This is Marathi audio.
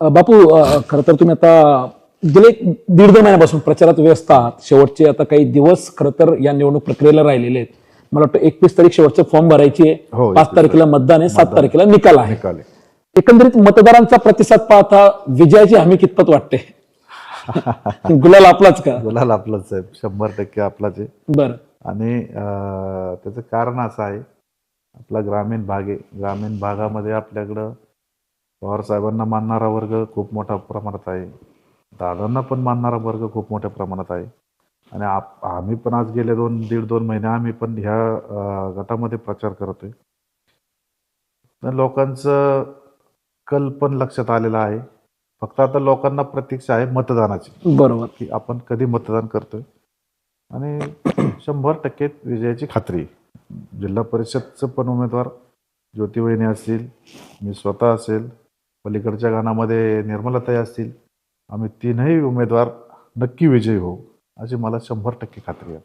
बापू, खरं तर तुम्ही आता गेले एक दीड दोन महिन्यापासून प्रचारात व्यस्त आहात. शेवटचे आता काही दिवस खरं तर या निवडणूक प्रक्रियेला राहिलेले आहेत. मला वाटतं 31 तारीख शेवटचे फॉर्म भरायची आहे. हो, 5 तारखेला मतदान आहे, 7 तारखेला निकाल आहे. निकाल आहे. एकंदरीत मतदारांचा प्रतिसाद पाहता विजयाची हमी कितपत वाटते? गुलाल आपलाच का? गुलाल आपलाच आहे, 100% आपलाच आहे. बरं. आणि त्याचं कारण असं आहे, आपला ग्रामीण भाग आहे. ग्रामीण भागामध्ये आपल्याकडं पवार साहेबांना मानणारा वर्ग खूप मोठ्या प्रमाणात आहे. दादांना पण मानणारा वर्ग खूप मोठ्या प्रमाणात आहे. आणि आम्ही पण आज गेले दीड दोन महिने आम्ही पण ह्या गटामध्ये प्रचार करतोय. तर लोकांचं कल पण लक्षात आलेला आहे. फक्त आता लोकांना प्रतीक्षा आहे मतदानाची, बरोबर. की आपण कधी मतदान करतोय. आणि 100% विजयाची खात्री आहे. जिल्हा परिषदचं पण उमेदवार ज्योतिवहिनी असतील, मी स्वतः असेल, पलीकडच्या गाणामध्ये निर्मलाताई असतील, आम्ही तीनही उमेदवार नक्की विजयी होऊ अशी मला 100% खात्री आहे.